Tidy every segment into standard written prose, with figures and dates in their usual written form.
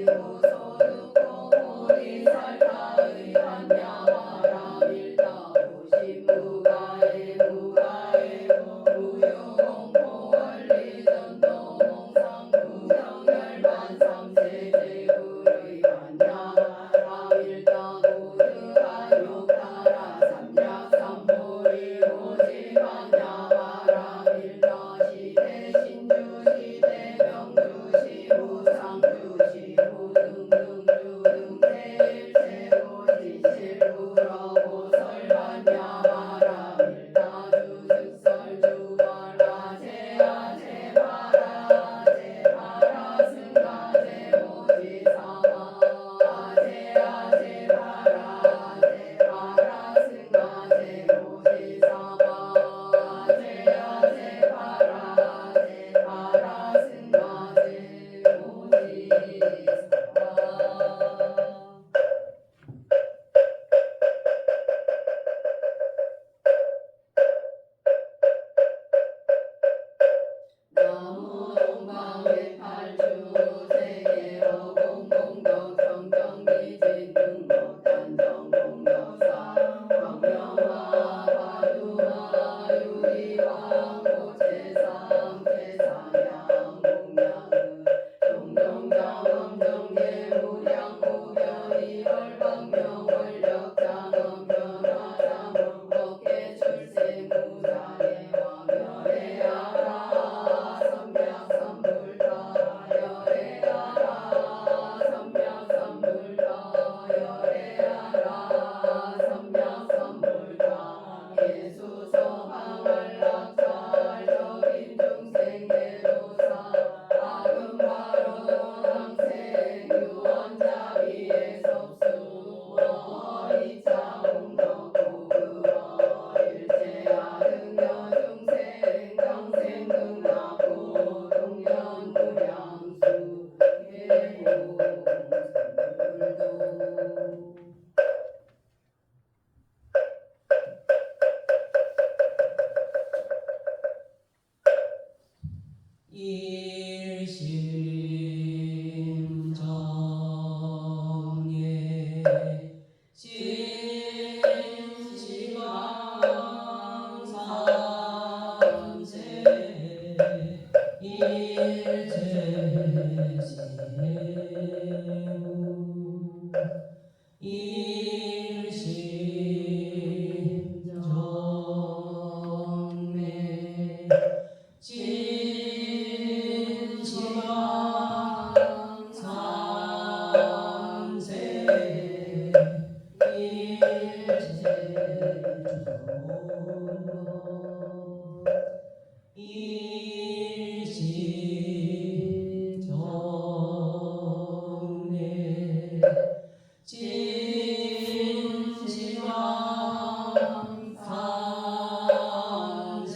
무소득고 보리살타의 한양 일시정매 진시황 삼세 일시정매 진시황 삼세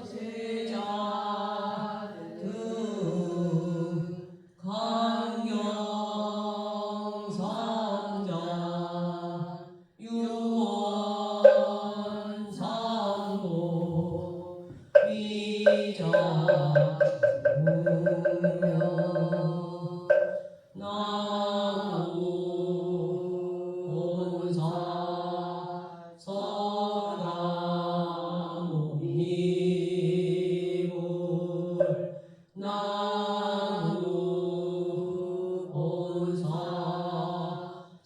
제자 등 강경선자 유원삼보 위자중명 나무 본사 서가모니불 나무 본사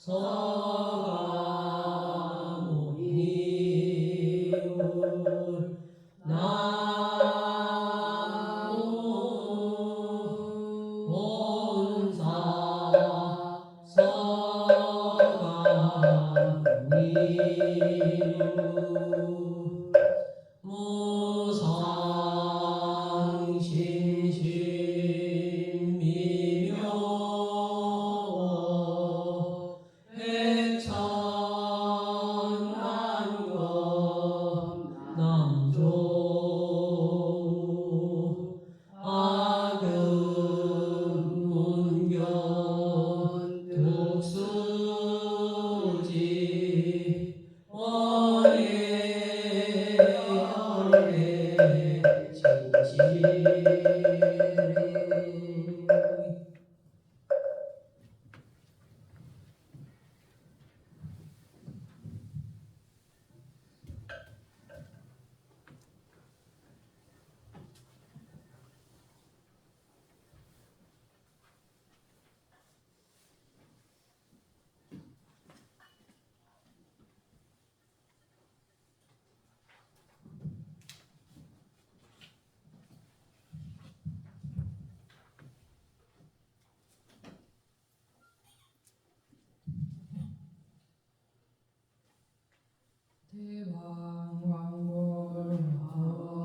서가모니불 나무 본사 서가모니불 무상심심미묘 해천만권 남조 아금문견 독수지 원해열애 진실이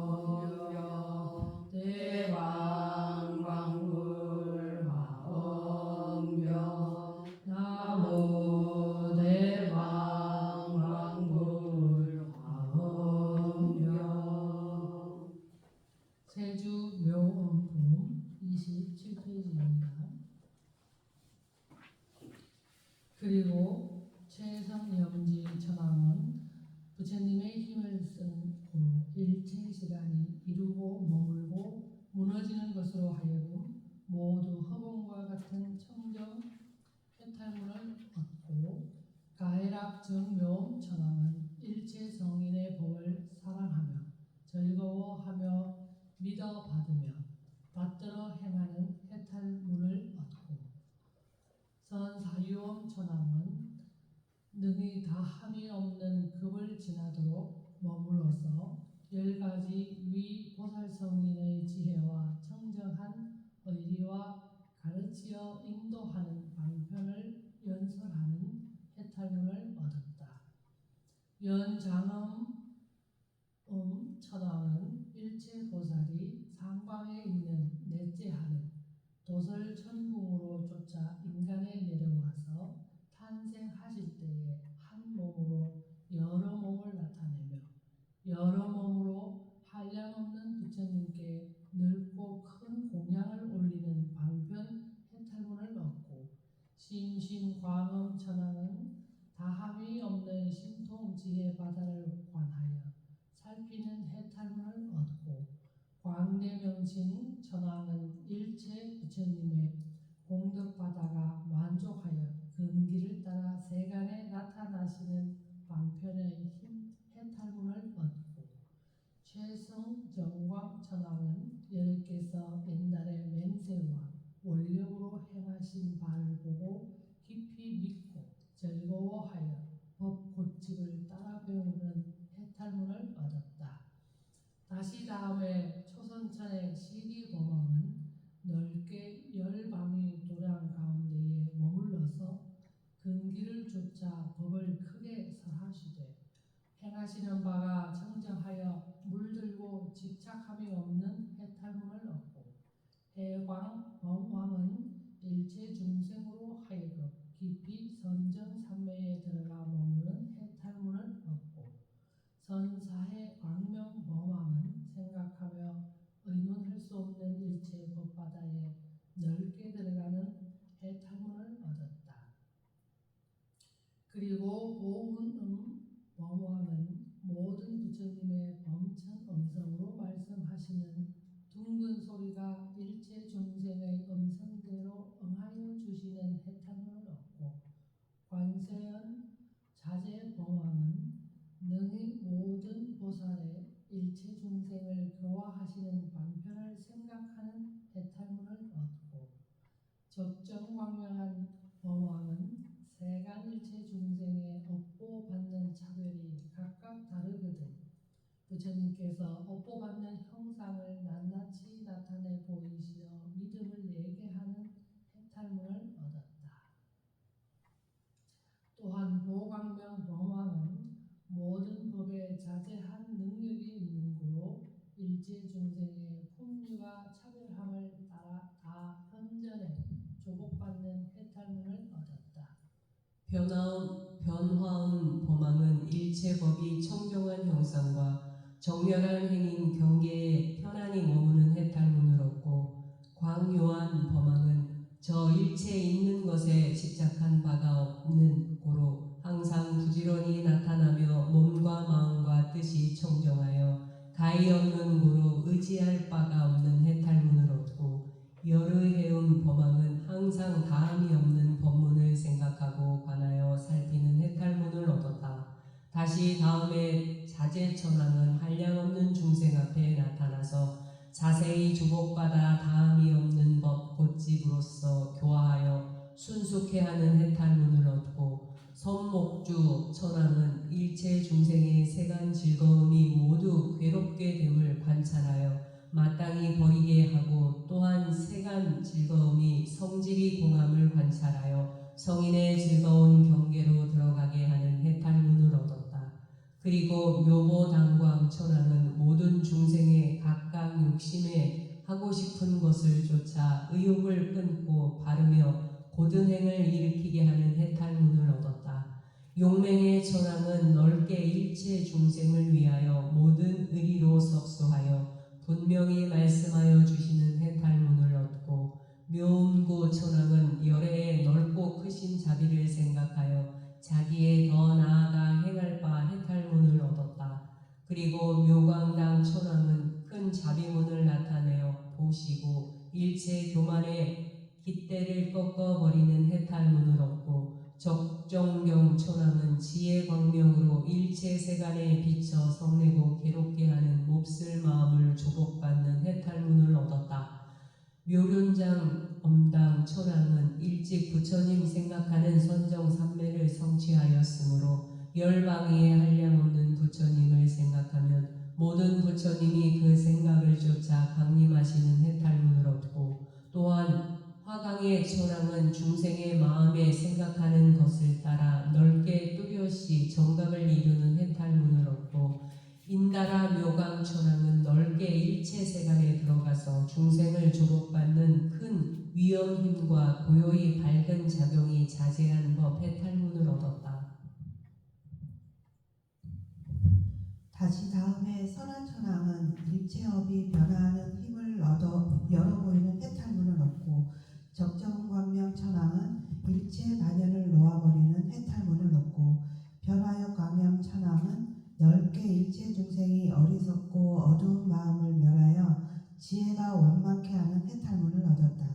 대왕왕굴화엄경 대왕왕굴화엄경 나무 대왕왕굴화엄경 세주 묘원품 27페이지입니다. 그리고 최성영지 천왕은 부처님의 힘을 쓴 일체 시간이 이루고 머물고 무너지는 것으로 하여금 모두 허공과 같은 청정 해탈문을 얻고 가해락 정묘 천왕은 일체 성인의 법을 사랑하며 즐거워하며 믿어 받으며 받들어 행하는 해탈문을 얻고 선사유엄 천왕은 능히 다함이 없는 급을 지나도록 머물러서 10가지 위 보살성인의 지혜와 청정한 의리와 가르치어 인도하는 방편을 연설하는 해탈문을 얻었다. 연장엄 천왕은 일체 보살이 상방에 있는 넷째 하늘 도설천궁으로 쫓아 인간에 내려와서 탄생하실 때에 한 몸으로 여러 몸을 나타내며 여러 몸으로 한량없는 부처님께 넓고 큰 공양을 올리는 방편 해탈문을 얻고 심심광엄 천왕은 다함이 없는 신통지혜 바다를 관하여 살피는 해탈문을 얻고 광대명신 천왕은 일체 부처님의 공덕바다가 만족하여 근기를 따라 세간에 나타나시는 방편의 힘 해탈문을 얻고 최승 정광 천왕은 여러께서 옛날에 맹세와 원력으로 행하신 바를 보고 깊이 믿고 즐거워하여 법 고집을 따라 배우는 해탈문을 얻었다. 다시 다음에 초선천의 시기범왕은 넓게 열방위 도량 가운데에 머물러서 근기를 쫓아 법을 크게 설하시되 행하시는 바가 청정하여 물들고 집착함이 없는 해탈문을 얻고 해광 범왕은 일체 중생으로 하여금 깊이 선정삼매에 들어가 머무는 해탈문을 얻고 선사해 광명 범왕은 생각하며 의논할 수 없는 일체 법바다에 넓게 들어가는 해탈문을 얻었다. 그리고 보운음 범왕은 모든 부처님의 범천 음성으로 말씀하시는 둥근 소리가 일체 중생의 음성대로 응하여 주시는 해탈문을 얻고 관세음 자제 범왕은 능히 모든 보살의 일체 중생을 교화하시는 방편을 생각하는 해탈문을 얻고 적정광명한 범왕은 세간 일체 중생의 업보받는 차별이 각각 다르거든 부처님께서 업보받는 형상을 낱낱이 나타내 보이시어 믿음을 내게 하는 해탈문을 얻었다. 또한 보광명 범왕은 모든 법에 자제한 능력이 있는 고로 일체 중생의 품류가 차별함을 따라 다 현전에 조복받는 해탈문을 얻었다. 변화음 범왕은 일체 법이 청정한 형상과 정렬한 행인 경계에 편안히 머무는 해탈문을 얻고 광요한 범왕은 저 일체 있는 것에 집착한 바가 없는 고로 항상 부지런히 나타나며 몸과 마음과 뜻이 청정하여 가히 없는 고로 의지할 바가 없는 해탈문을 얻고 열의해음 범왕은 항상 다함이 없는 법문을 생각하고 관하여 살피는 해탈문을 얻었다. 다시 다음에 자제천왕은 한량없는 중생 앞에 나타나서 자세히 주목받아 다함이 없는 법 고집으로서 교화하여 순숙해 하는 해탈문을 얻고 선목주 천왕은 일체 중생의 세간 즐거움이 모두 괴롭게 됨을 관찰하여 마땅히 버리게 하고 또한 세간 즐거움이 성질이 공함을 관찰하여 성인의 즐거운 경계로 들어가게 하는 해탈문을 얻었다. 그리고 묘보당광 천왕은 모든 중생의 각각 욕심에 하고 싶은 것을 쫓아 의욕을 끊고 바르며 고든행을 일으키게 하는 해탈문을 얻었다. 용맹의 천왕은 넓게 일체 중생을 위하여 모든 의리로 석소하여 분명히 말씀하여 주시는 해탈문을 얻고 묘음구 천왕은 열애의 넓고 크신 자비를 생각하여 자기의 더 나아가 행할 바 해탈문을 얻었다. 그리고 묘광당 천왕은 큰 자비문을 나타내어 보시고 일체 교만의 깃대를 꺾어버리는 해탈문을 얻고 적정경 천왕은 지혜 광명으로 일체 세간에 비쳐 성내고 괴롭게 하는 몹쓸 마음을 조복받는 해탈문을 얻었다. 묘륜장 엄당 천왕은 일찍 부처님 생각하는 선정삼매를 성취하였으므로 열방위에 한량없는 부처님을 생각하면 모든 부처님이 그 생각을 쫓아 강림하시는 해탈문을 얻고 또한 화강의 천왕은 중생의 마음에 생각하는 것을 따라 넓게 뚜렷이 정각을 이루는 해탈문을 얻고 인다라 묘강 천왕은 넓게 일체 세간에 들어가서 중생을 조복받는 큰 위엄 힘과 고요히 밝은 작용이 자제한 법 해탈문을 얻었다. 다시 다음에 선화천왕은 일체업이 변화하는 힘을 얻어 열어 보이는 해탈문을 얻고 적정광명천왕은 일체 반연을 놓아버리는 해탈문을 얻고 변화역 광명천왕은 넓게 일체 중생이 어리석고 어두운 마음을 멸하여 지혜가 원만케 하는 해탈문을 얻었다.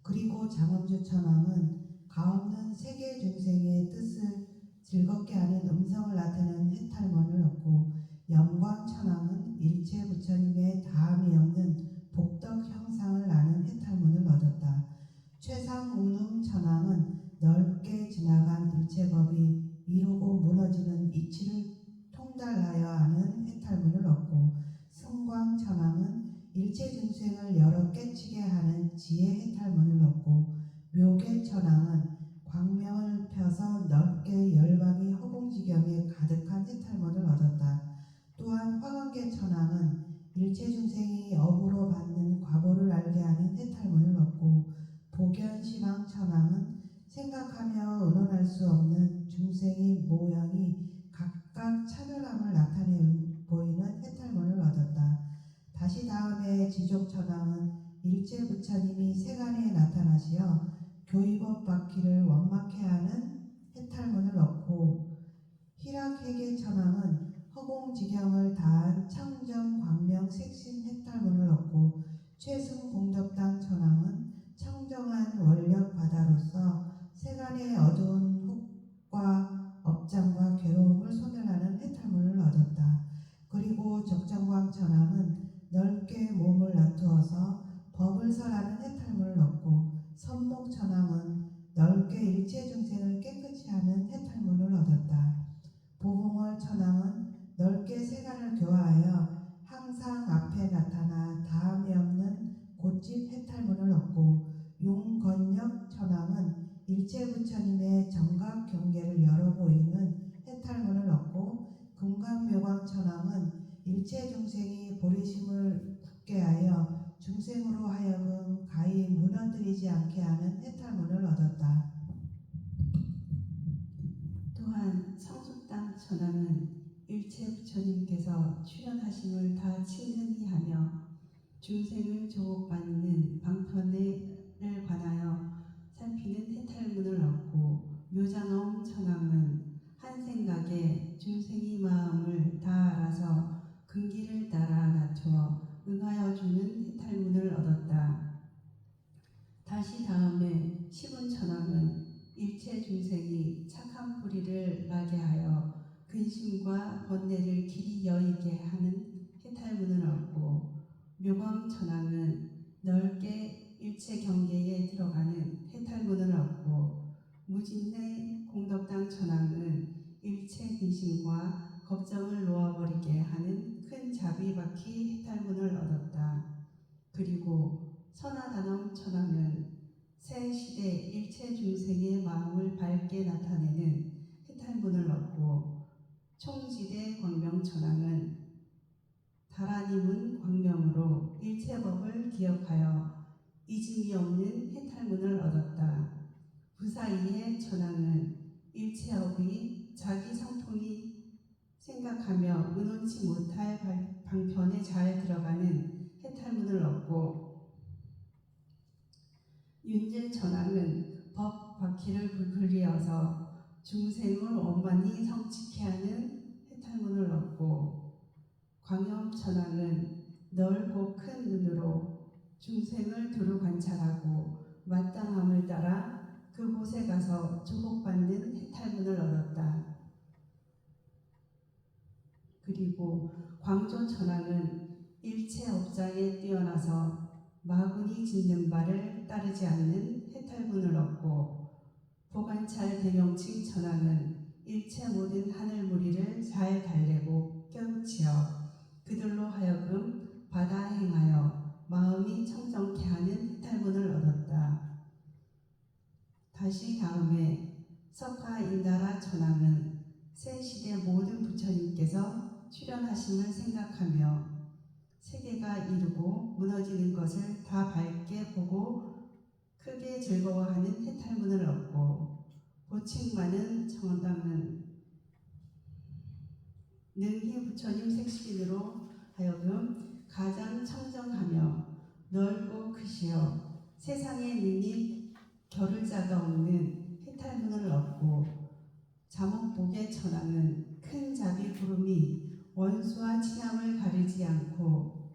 그리고 장엄주천왕은 가없는 세계 중생의 뜻을 즐겁게 하는 음성을 나타내는 해탈문을 얻고 영광천왕은 일체 생각하며 의논할 수 없는 중생의 모양이 각각 차별함을 나타내 보이는 해탈문을 얻었다. 다시 다음에 지족천왕은 일체 부처님이 세간에 나타나시어 교의법 바퀴를 원막해 하는 해탈문을 얻고, 희락회계 천왕은 허공지경을 다한 청정 광명 색신 해탈문을 얻고, 최승 공덕당 천왕은 청정한 원력 바다로서 세간의 어두운 혹과 업장과 괴로움을 소멸하는 해탈문을 얻었다. 그리고 적정광 천왕은 넓게 몸을 나투어서 법을 설하는 해탈문을 얻고, 선목 천왕은 넓게 일체 중생을 깨끗이 하는 해탈문을 얻었다. 보봉월 천왕은 넓게 세간을 교화하여 항상 앞에 나타나 다음이 없는 곧집 해탈문을 얻고, 용건력 천왕은 일체 부처님의 정각 경계를 열어 보이는 해탈문을 얻고, 금강묘광 천왕은 일체 중생이 보리심을 굳게 하여 중생으로 하여금 가히 무너뜨리지 않게 하는 해탈문을 얻었다. 또한 성숙당 천왕은 일체 부처님께서 출현하심을 다 친근히 하며 중생을 조옥받는 방편을 관하여 살피는 해탈문을 얻고, 묘장엄 천왕은 한 생각에 중생의 마음을 다 알아서 근기를 따라 낮추어 응하여 주는 해탈문을 얻었다. 다시 다음에 시분천왕은 일체 중생이 착한 뿌리를 나게 하여 근심과 번뇌를 길이 여의게 하는 해탈문을 얻고, 묘광천왕은 넓게 일체 경계에 들어가는 해탈문을 얻고, 무진내 공덕당 천왕은 일체 근심과 걱정을 놓아버리게 하는 큰 자비바퀴 해탈문을 얻었다. 그리고 선화단엄 천왕은 새 시대 일체 중생의 마음을 밝게 나타내는 해탈문을 얻고, 총지대 광명천왕은 다라니문 광명으로 일체법을 기억하여 잊음이 없는 해탈문을 얻었다. 부사이의 천왕은 일체업이 자기 성통이 생각하며 의논치 못할 방편에 잘 들어가는 해탈문을 얻고, 윤제천왕은 법 바퀴를 굴리어서 중생을 원만히 성취케 하는 해탈문을 얻고, 광염천왕은 넓고 큰 눈으로 중생을 두루 관찰하고 마땅함을 따라 그곳에 가서 조복받는 해탈문을 얻었다. 그리고 광조천왕은 일체 업장에 뛰어나서 마군이 짓는 바를 따르지 않는 해탈문을 얻고, 보관찰 대명칭 천왕은 일체 모든 하늘 무리를 잘 달래고 깨우치어 그들로 하여금 바다 행하여 마음이 청정케 하는 해탈문을 얻었다. 다시 다음에 석화인다라 천왕은 새 시대 모든 부처님께서 출현하심을 생각하며 세계가 이루고 무너지는 것을 다 밝게 보고 크게 즐거워하는 해탈문을 얻고, 보칭 많은 천왕은 능히 부처님 색신으로 하여금 가장 청정하며 넓고 크시어 세상에 능히 겨룰 자가 없는 해탈문을 얻고, 자목복의 천왕은 큰 자비 구름이 원수와 친함을 가리지 않고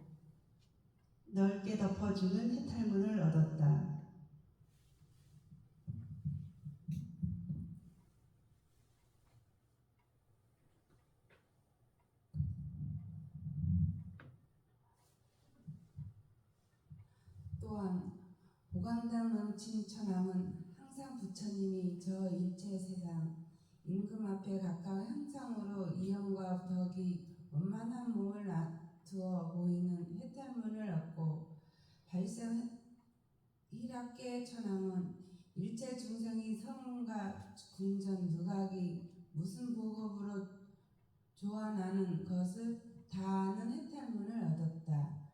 넓게 덮어주는 해탈문을 얻었다. 또한 보광당 넘친 천왕은 항상 부처님이 저 일체 세상 임금 앞에 각각 형상으로 이형과 덕이 원만한 몸을 놔두어 보이는 해탈문을 얻고, 발생 희락계 천왕은 일체 중생이 성과 궁전 누각이 무슨 보급으로 조아나는 것을 다 아는 해탈문을 얻었다.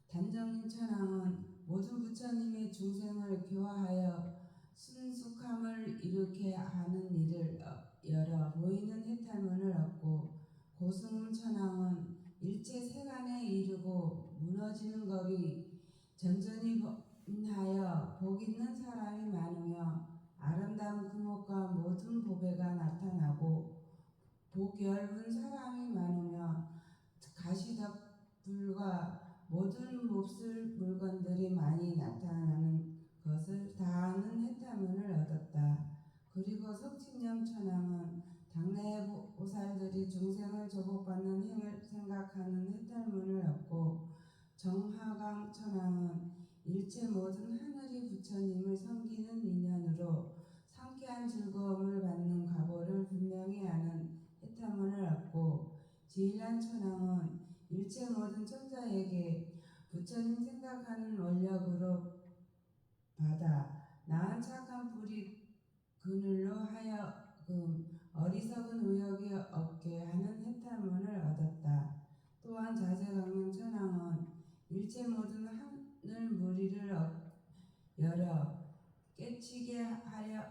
단정인 천왕은 모든 부처님의 중생을 교화하여 순숙함을 문을 이루게 하는 일을 열어 보이는 해탈문을 얻고 고승훈 천왕은 일체 세간에 이르고 무너지는 법이 전전히 하여 복 있는 사람이 많으며 아름다운 금옥과 모든 보배가 나타나고 복 엷은 사람이 많으며 가시덕불과 모든 몹쓸 물건들이 많이 나타나는 것을 다 아는 해탈문을 얻었다. 그리고 석진령 천왕은 당내의 보살들이 중생을 조복받는 행을 생각하는 해탈문을 얻고 정화강 천왕은 일체 모든 하늘이 부처님을 섬기는 인연으로 상쾌한 즐거움을 받는 과보를 분명히 아는 해탈문을 얻고 지일란 천왕은 일체 모든 천자에게 부처님 생각하는 원력으로 받아 나은 착한 불이 그늘로 하여금 어리석은 의욕이 없게 하는 해탈문을 얻었다. 또한 자제강명 천왕은 일체 모든 하늘 무리를 열어 깨치게 하여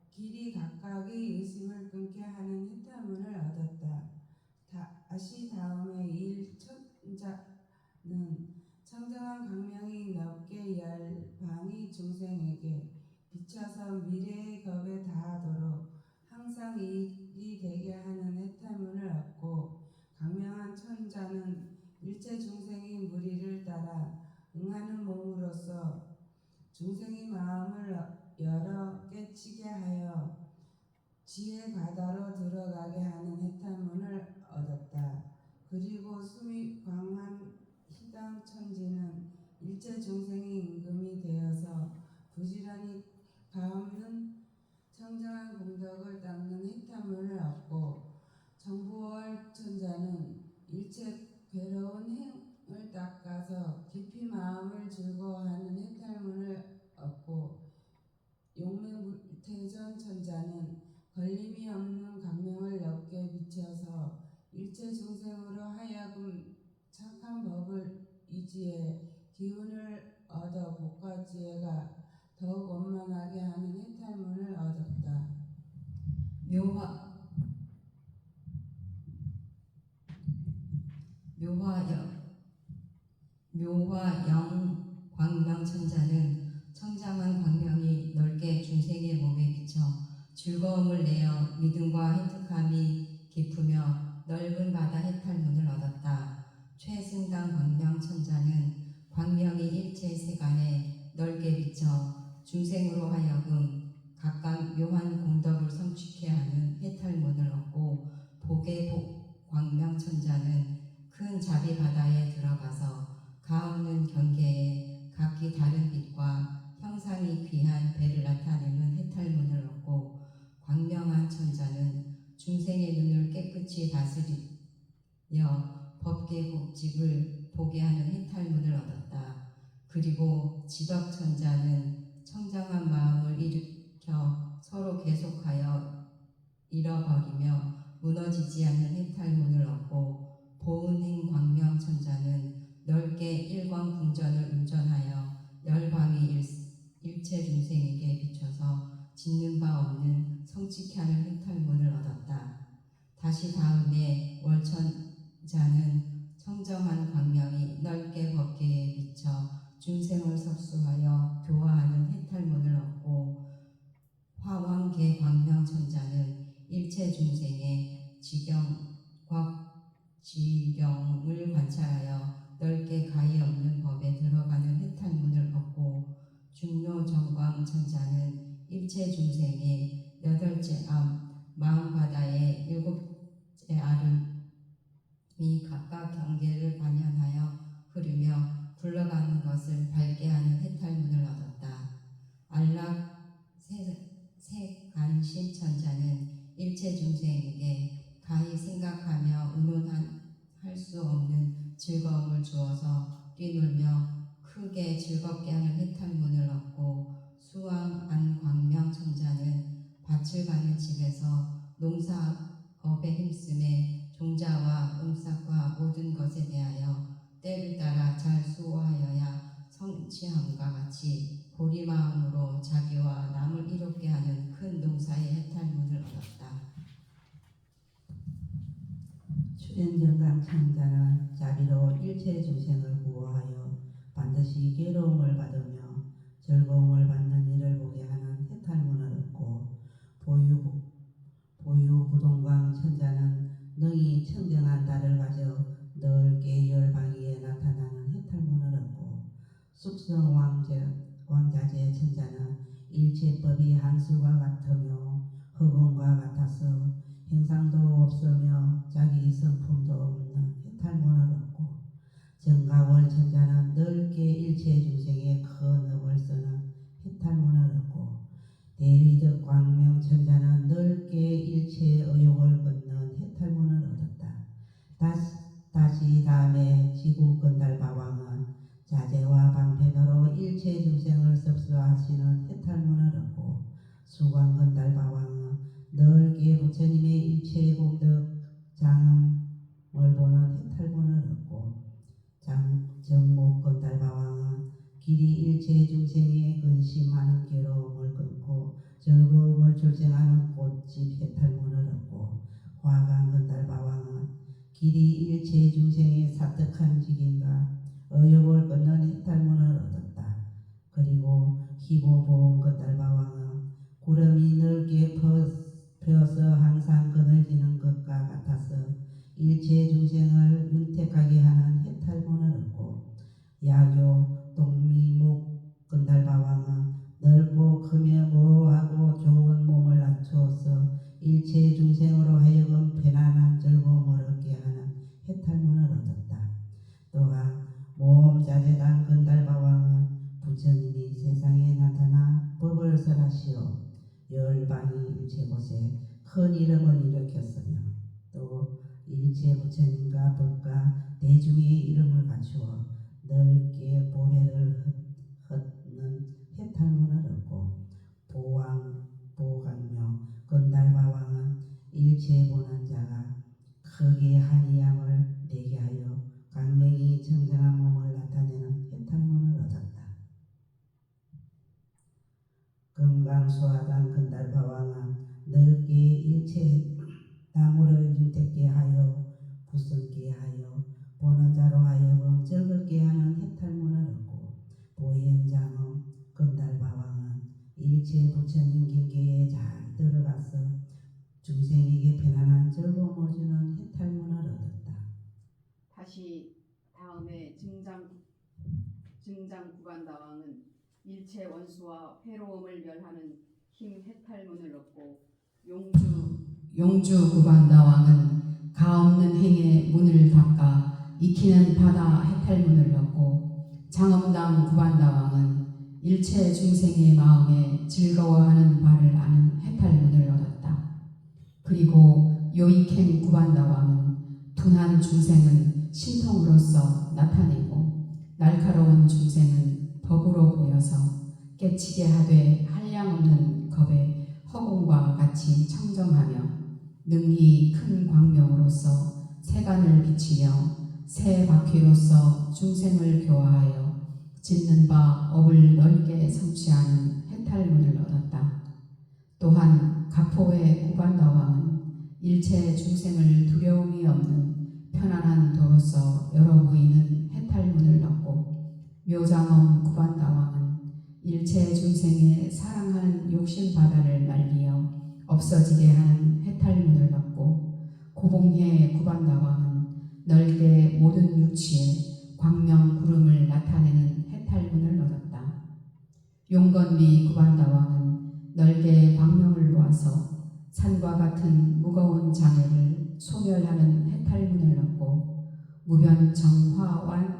길이 각각의 의심을 끊게 하는 해탈문을 얻었다. 다시 다음에 일천자는 청정한 광명이 넓게 열반이 중생에게 비춰서 미래의 겁에 다하도록 항상 이익이 되게 하는 해탈문을 얻고 광명한 천자는 일체 중생의 무리를 따라 응하는 몸으로서 중생의 마음을 열어 깨치게 하여 지혜 바다로 들어가게 하는 해탈문을 얻었다. 그리고 숨이 광한 희강 천지는 일체 중생의 임금이 되어서 부지런히 가없는 청정한 공덕을 닦는 해탈문을 얻고 정부월 천자는 일체 괴로운 행을 닦아서 깊이 마음을 즐거워하는 해탈문을 얻고 용맹불태전 천자는 걸림이 없는 광명을 넓게 비춰서 일체 중생으로 하여금 착한 법을 이지에 기운을 얻어 복과 지혜가 더욱 원만하게 하는 해탈문을 얻었다. 묘화영 광명천자는 청장한 광명이 넓게 중생의 몸에 비쳐 즐거움을 내어 믿음과 해특함이 깊으며 넓은 바다 해탈문을 얻었다. 최승당 광명천자는 광명이 일체 세간에 넓게 비쳐 중생으로 하여금 각각 묘한 공덕을 성취케 하는 해탈문을 얻고 복의 광명천자는 큰 자비 바다에 들어가서 가없는 경계에 각기 다른 빛과 형상이 귀한 배를 나타내는 해탈문을 얻고 광명한 천자는 중생의 눈을 깨끗이 다스리며 법계 법칙을 보게 하는 해탈문을 얻었다. 그리고 지덕천자는 청정한 마음을 일으켜 서로 계속하여 잃어버리며 무너지지 않는 해탈문을 얻고 보은행 광명천자는 넓게 일광궁전을 운전하여 열광이 일체 중생에게 비춰서 짓는 바 없는 성취케 하는 해탈문을 얻었다. 다시 다음에 월천자는 청정한 광명이 넓게 법계에 비쳐 중생을 섭수하여 교화하는 해탈문을 얻고 화왕계 광명천자는 일체 중생의 지경을 관찰하여 넓게 가히 없는 법에 들어가는 해탈문을 얻고 중묘정광천자는 일체 중생의 여덟째 마음바다의 일곱째 아름이 각각 경계를 반연하여 흐르며 굴러가는 것을 밝게 하는 해탈문을 얻었다. 안락 세간신천자는 일체 중생에게 가히 생각하며 의논할 수 없는 즐거움을 주어서 뛰놀며 크게 즐겁게 하는 해탈문을 얻고 수왕 안광명천자는 밭을 가는 집에서 농사업에 힘쓰매 종자와 음삭과 모든 것에 대하여 때를 따라 잘 수호하여야 성취함과 같이 보리마음으로 자기와 남을 이롭게 하는 큰 중생을 구호하여 반드시 괴로움을 받으며 즐거움을 받는 일을 보게 하는 해탈문을 얻고 보유부동강 천자는 능히 청정한 달을 가져 넓게 열방위에 나타나는 해탈문을 얻고 숙성 왕자재 천자는 일체법이 한술과 같으며 허공과 같아서 형상도 없으며 자기 성품도 없는 해탈문을 얻고 정가월 천자는 넓게 일체 중생의 큰 업을 쓰는 해탈문을 얻고 대위덕 광명 천자는 넓게 일체의 의욕을 걷는 해탈문을 얻었다. 다시 다음에 지구 건달바왕은 자제와 방편으로 일체 중생을 섭수하시는 해탈문을 얻고 수광 건달바왕은 넓게 부처님의 일체 공덕 장엄을 보는 해탈문을 얻고 정목 건달바왕은 길이 일체 중생의 근심하는 괴로움을 끊고 즐거움을 출생하는 꽃집 해탈문을 얻고 화강 건달바왕은 길이 일체 중생의 사특한 직인과 의욕을 끊는 해탈문을 얻었다. 그리고 희보보험 건달바왕은 구름이 넓게 펴서 항상 그늘지는 것과 같아서 일체 중생을 윤택하게 하는 해탈문을 얻고 야교 동미목 건달바왕은 넓고 크며 모호하고 좋은 몸을 갖추어서 일체 중생으로 하여금 편안한 즐거움을 얻게 하는 해탈문을 얻었다. 또한 모험자재당 건달바왕은 부처님이 세상에 나타나 법을 설하시어 열방이 일체 곳에 큰 이름을 일으켰으며 또 일체 부처님과 법과 대중의 이름을 갖추어 넓게 보배를 헛는 해탈문을 얻고 보강명 건달바왕은 일체 보는 자가 크게 한이함을 내게 하여 강명이 정정한 몸을 나타내는 해탈문을 얻었다. 금강수화당 건달바왕은 넓게 일체 나무를 윤택게 하여 부승게 하여 보는 자로 하여금 즐겁게 하는 해탈문을 얻고 보현장엄 건달바왕은 일체 부처님 경계에 잘 들어가서 중생에게 편안한 즐거움을 주는 해탈문을 얻었다. 다시 다음에 증장구간다왕은 일체 원수와 회로움을 멸하는 힘 해탈문을 얻고 용주 구반다왕은 가없는 행의 문을 닦아 익히는 바다 해탈문을 얻고 장엄당 구반다왕은 일체 중생의 마음에 즐거워하는 바를 아는 해탈문을 얻었다. 그리고 요익행 구반다왕은 둔한 중생은 신통으로서 나타내고 날카로운 중생은 법으로 보여서 깨치게 하되 한량없는 겁에 허공과 같이 청정하며 능히 큰 광명으로서 세간을 비치며 새 바퀴로서 중생을 교화하여 짓는 바 업을 넓게 성취하는 해탈문을 얻었다. 또한 가포의 구반다왕은 일체 중생을 두려움이 없는 편안한 도로서 열어 보이는 해탈문을 얻고 묘장엄 구반다왕은 일체 중생의 사랑하는 욕심 바다를 날리어 없어지게 하는 해탈문을 얻고 고봉해 구반다왕은 넓게 모든 육치에 광명 구름을 나타내는 해탈문을 얻었다. 용건비 구반다왕은 넓게 광명을 놓아서 산과 같은 무거운 장애를 소멸하는 해탈문을 얻고 무변 정화안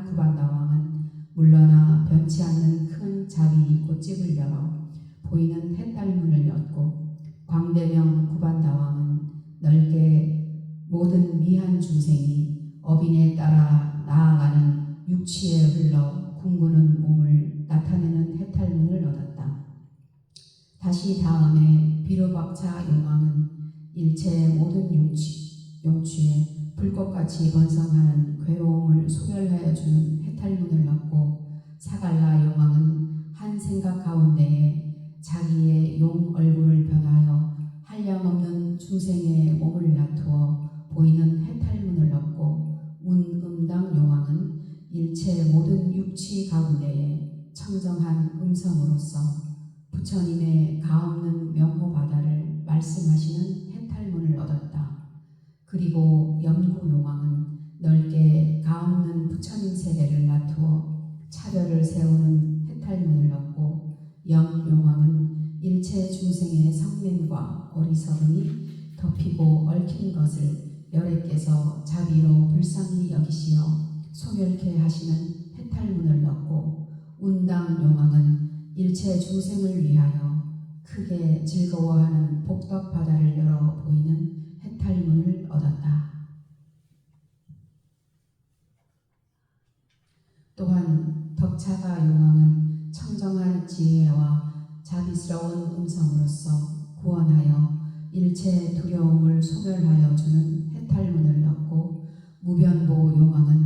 구반다왕은 물러나 변치 않는 큰 자비 꽃집을 열어 보이는 해탈문을 얻고 광대명 구반다왕은 넓게 모든 미한 중생이 어빈에 따라 나아가는 육치에 흘러 궁구는 몸을 나타내는 해탈문을 얻었다. 다시 다음에 비로박차 용왕은 일체 모든 용취에 불꽃같이 번성하는 괴로움을 소멸하여 주는 해탈문을 얻고 사갈라 용왕은 한 생각 가운데에 자기의 용 얼굴을 변하여 한량없는 중생의 몸을 나투어 보이는 해탈문을 얻고 운음 일체 모든 육치 가운데에 청정한 음성으로서 부처님의 가없는 명호 바다를 말씀하시는 해탈문을 얻었다. 그리고 염구용왕은 넓게 가없는 부처님 세계를 나투어 차별을 세우는 해탈문을 얻고 염용왕은 일체 중생의 성냄과 어리석음이 덮이고 얽힌 것을 열애께서 자비로 불쌍히 여기시어 소멸케 하시는 해탈문을 얻고 운당용왕은 일체 중생을 위하여 크게 즐거워하는 복덕 바다를 열어 보이는 해탈문을 얻었다. 또한 덕차가 용왕은 청정한 지혜와 자비스러운 음성으로서 구원하여 일체 두려움을 소멸하여 주는 해탈문을 얻고 무변보 용왕은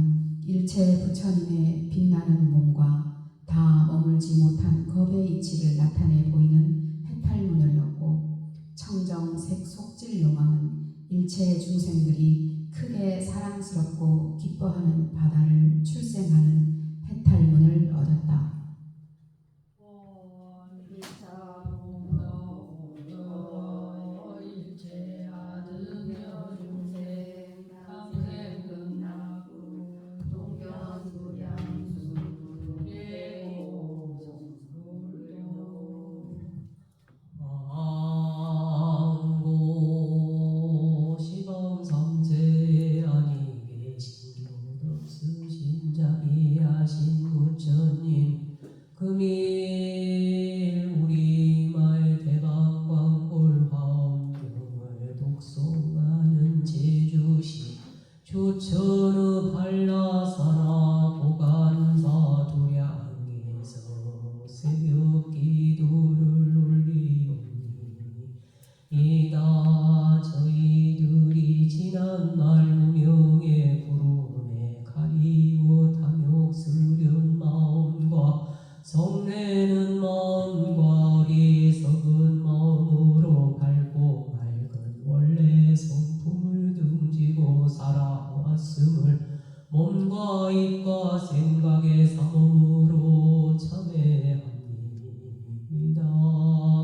일체 부처님의 빛나는 몸과 다 머물지 못한 겁의 이치를 나타내 보이는 해탈문을 얻고 청정색 속질 용왕은 일체 중생들이 크게 사랑스럽고 기뻐하는 바다를 출생하는 해탈문을 얻었다. 일체 아드며 중생 강생근나구 동견수량수 망고 시범삼세 아니 계신 것 없으신 자비하신 부처님 금일 우리말 대방광골 화엄경을 독송하는 제주시 조천의 한라사나 보간사 도량에서 새벽 기도를 올리오니 이다 저희들이 지난날 무명의 구름에 가리워 탐욕스런 마음과 성내는 마음과 어리석은 마음으로 밝고 맑은 원래 성품을 등지고 살아왔음을 몸과 입과 생각의 삼음으로 참회합니다.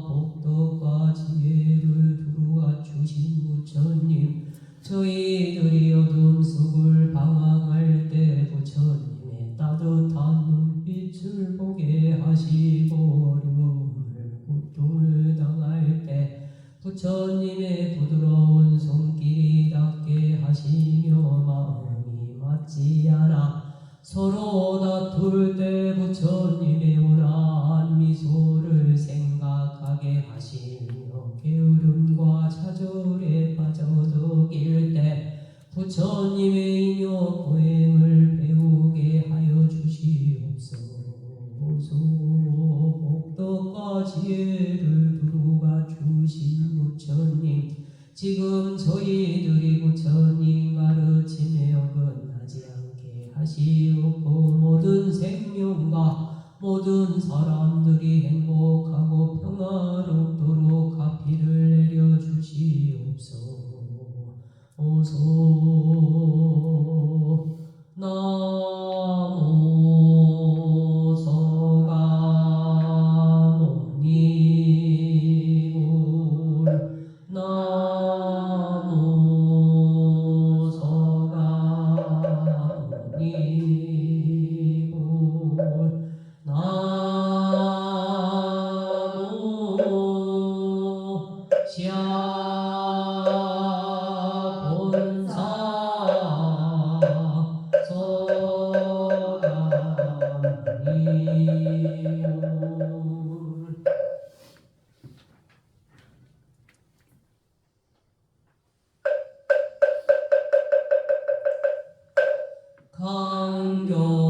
복덕과 지혜를 두루가 주신 부처님 저희들이 어둠 속을 방황할 때 부처님의 따뜻한 눈빛을 보게 하시고 어려움을 고통을 당할 때 부처님의 부드러운 손길이 닿게 하시며 마음이 맞지 않아 서로 다툴 때 부처님의 온화한 미소를 생각하게 하시며 게으름과 좌절에 빠져들길 때 부처님의 인욕 보행을 배우게 하여 주시옵소서. 복덕과 지혜를 두루가 주신 부처님 지금 저희들이 부처님 가르침에 어긋나지 않게 하시옵고 모든 생명과 모든 사람들이 행복하고 평화롭도록 가피를 내려주시옵소서. 나모 서가모니불 나모 서가모니불 나모 샤본사 서가모니불 강경